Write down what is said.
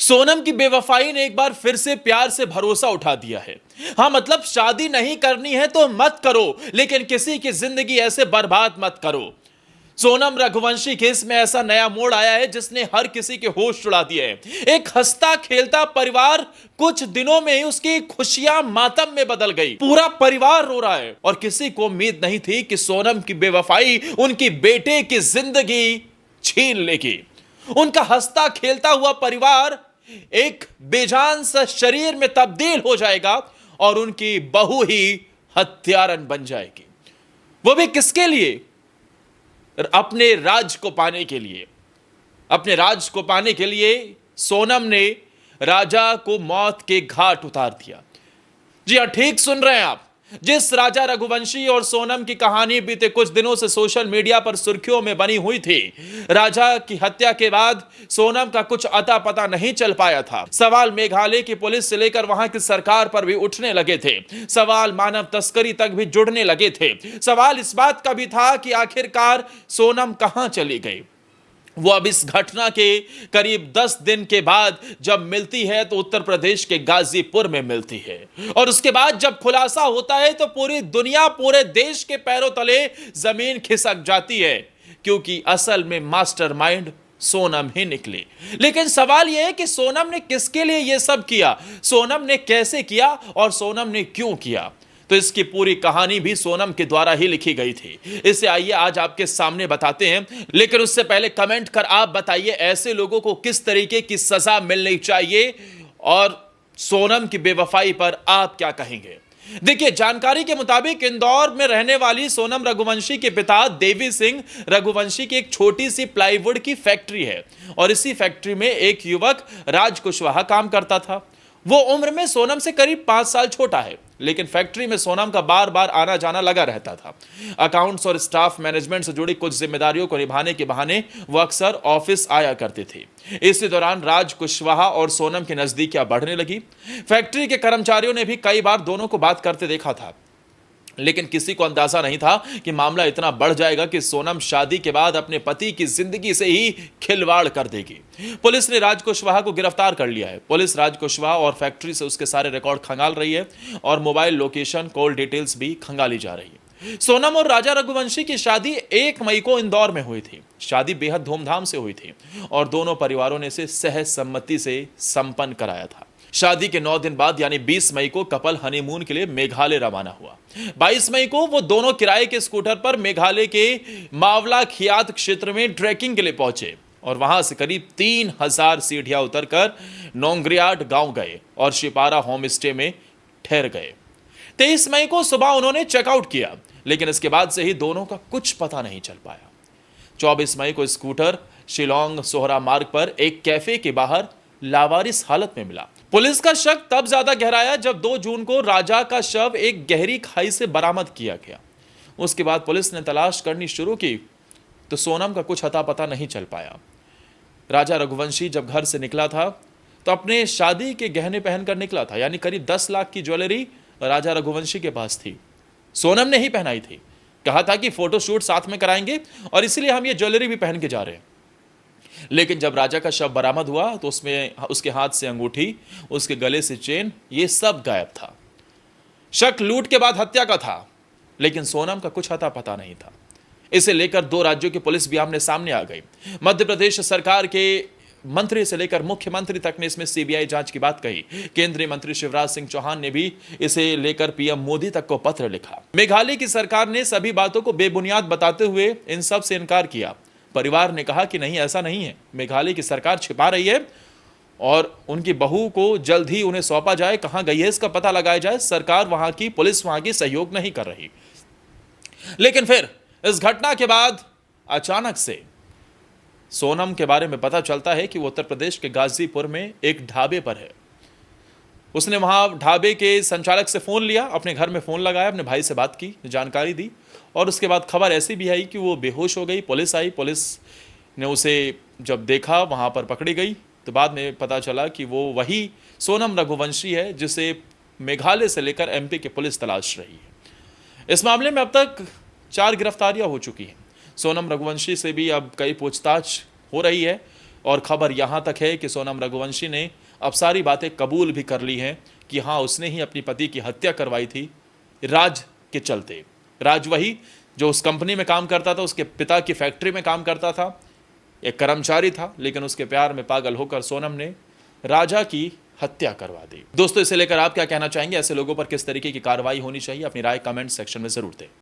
सोनम की बेवफाई ने एक बार फिर से प्यार से भरोसा उठा दिया है। हाँ, मतलब शादी नहीं करनी है तो मत करो, लेकिन किसी की जिंदगी ऐसे बर्बाद मत करो। सोनम रघुवंशी केस में ऐसा नया मोड़ आया है जिसने हर किसी के होश उड़ा दिए हैं। एक हंसता खेलता परिवार कुछ दिनों में ही उसकी खुशियां मातम में बदल गई। पूरा परिवार रो रहा है और किसी को उम्मीद नहीं थी कि सोनम की बेवफाई उनकी बेटे की जिंदगी छीन लेगी। उनका हंसता खेलता हुआ परिवार एक बेजान सा शरीर में तब्दील हो जाएगा और उनकी बहू ही हत्यारन बन जाएगी। वो भी किसके लिए? अपने राज को पाने के लिए। अपने राज को पाने के लिए सोनम ने राजा को मौत के घाट उतार दिया। जी हां, ठीक सुन रहे हैं आप। जिस राजा रघुवंशी और सोनम की कहानी बीते कुछ दिनों से सोशल मीडिया पर सुर्खियों में बनी हुई थी, राजा की हत्या के बाद सोनम का कुछ अता पता नहीं चल पाया था। सवाल मेघालय की पुलिस से लेकर वहां की सरकार पर भी उठने लगे थे। सवाल मानव तस्करी तक भी जुड़ने लगे थे। सवाल इस बात का भी था कि आखिरकार सोनम कहां चली गई। वो अब इस घटना के करीब 10 दिन के बाद जब मिलती है तो उत्तर प्रदेश के गाजीपुर में मिलती है, और उसके बाद जब खुलासा होता है तो पूरी दुनिया, पूरे देश के पैरों तले जमीन खिसक जाती है, क्योंकि असल में मास्टरमाइंड सोनम ही निकली। लेकिन सवाल यह है कि सोनम ने किसके लिए यह सब किया, सोनम ने कैसे किया और सोनम ने क्यों किया। तो इसकी पूरी कहानी भी सोनम के द्वारा ही लिखी गई थी। इसे आइए आज आपके सामने बताते हैं, लेकिन उससे पहले कमेंट कर आप बताइए ऐसे लोगों को किस तरीके की सजा मिलनी चाहिए और सोनम की बेवफाई पर आप क्या कहेंगे। देखिए, जानकारी के मुताबिक इंदौर में रहने वाली सोनम रघुवंशी के पिता देवी सिंह रघुवंशी की एक छोटी सी प्लाईवुड की फैक्ट्री है और इसी फैक्ट्री में एक युवक राज कुशवाहा काम करता था। वो उम्र में सोनम से करीब 5 साल छोटा है, लेकिन फैक्ट्री में सोनम का बार बार आना जाना लगा रहता था। अकाउंट्स और स्टाफ मैनेजमेंट से जुड़ी कुछ जिम्मेदारियों को निभाने के बहाने वो अक्सर ऑफिस आया करते थे। इसी दौरान राज कुशवाहा और सोनम की नजदीकियां बढ़ने लगी। फैक्ट्री के कर्मचारियों ने भी कई बार दोनों को बात करते देखा था, लेकिन किसी को अंदाजा नहीं था कि मामला इतना बढ़ जाएगा कि सोनम शादी के बाद अपने पति की जिंदगी से ही खिलवाड़ कर देगी। पुलिस ने राज कुशवाहा को गिरफ्तार कर लिया है। पुलिस राज कुशवाहा और फैक्ट्री से उसके सारे रिकॉर्ड खंगाल रही है और मोबाइल लोकेशन, कॉल डिटेल्स भी खंगाली जा रही है। सोनम और राजा रघुवंशी की शादी 1 मई को इंदौर में हुई थी। शादी बेहद धूमधाम से हुई थी और दोनों परिवारों ने इसे सहज सम्मति से संपन्न कराया था। शादी के 9 दिन बाद यानी 20 मई को कपल हनीमून के लिए मेघालय रवाना हुआ। 22 मई को वो दोनों किराए के स्कूटर पर मेघालय के मावला खियात क्षेत्र में ट्रैकिंग के लिए पहुंचे और वहां से करीब 3000 सीढ़ियां उतरकर नोंगरियाट गांव गए और शिपारा होम स्टे में ठहर गए। 23 मई को सुबह उन्होंने चेकआउट किया, लेकिन इसके बाद से ही दोनों का कुछ पता नहीं चल पाया। 24 मई को स्कूटर शिलोंग सोहरा मार्ग पर एक कैफे के बाहर लावारिस हालत में मिला। पुलिस का शक तब ज्यादा गहराया जब 2 जून को राजा का शव एक गहरी खाई से बरामद किया गया। उसके बाद पुलिस ने तलाश करनी शुरू की तो सोनम का कुछ अता पता नहीं चल पाया। राजा रघुवंशी जब घर से निकला था तो अपने शादी के गहने पहनकर निकला था, यानी करीब 10 लाख की ज्वेलरी राजा रघुवंशी के पास थी। सोनम ने ही पहनाई थी। कहा था कि फोटोशूट साथ में कराएंगे और इसीलिए हम ये ज्वेलरी भी पहन के जा रहे हैं। लेकिन जब राजा का शव बरामद हुआ तो उसमें उसके हाथ से अंगूठी, उसके गले से चेन, ये सब गायब था। शक लूट के बाद हत्या का था, लेकिन सोनम का कुछ अता पता नहीं था। इसे लेकर 2 राज्यों की पुलिस भी आमने सामने आ गई। मध्य प्रदेश सरकार के मंत्री से लेकर मुख्यमंत्री तक ने इसमें सीबीआई जांच की बात कही। केंद्रीय मंत्री शिवराज सिंह चौहान ने भी इसे लेकर पीएम मोदी तक को पत्र लिखा। मेघालय की सरकार ने सभी बातों को बेबुनियाद बताते हुए इन सब से इनकार किया। परिवार ने कहा कि नहीं, ऐसा नहीं है, मेघालय की सरकार छिपा रही है और उनकी बहू को जल्द ही उन्हें सौंपा जाए, कहां गई है इसका पता लगाया जाए। सरकार, वहां की पुलिस वहां की सहयोग नहीं कर रही। लेकिन फिर इस घटना के बाद अचानक से सोनम के बारे में पता चलता है कि वो उत्तर प्रदेश के गाजीपुर में एक ढाबे पर है। उसने वहां ढाबे के संचालक से फोन लिया, अपने घर में फोन लगाया, अपने भाई से बात की, जानकारी दी और उसके बाद खबर ऐसी भी आई कि वो बेहोश हो गई। पुलिस आई, पुलिस ने उसे जब देखा वहां पर पकड़ी गई तो बाद में पता चला कि वो वही सोनम रघुवंशी है जिसे मेघालय से लेकर एमपी की पुलिस तलाश रही है। इस मामले में अब तक 4 गिरफ्तारियां हो चुकी हैं। सोनम रघुवंशी से भी अब कई पूछताछ हो रही है। और खबर यहां तक है कि सोनम रघुवंशी ने अब सारी बातें कबूल भी कर ली हैं कि हाँ, उसने ही अपनी पति की हत्या करवाई थी राज के चलते। राज वही जो उस कंपनी में काम करता था, उसके पिता की फैक्ट्री में काम करता था, एक कर्मचारी था, लेकिन उसके प्यार में पागल होकर सोनम ने राजा की हत्या करवा दी। दोस्तों, इसे लेकर आप क्या कहना चाहेंगे? ऐसे लोगों पर किस तरीके की कार्रवाई होनी चाहिए? अपनी राय कमेंट सेक्शन में जरूर दें।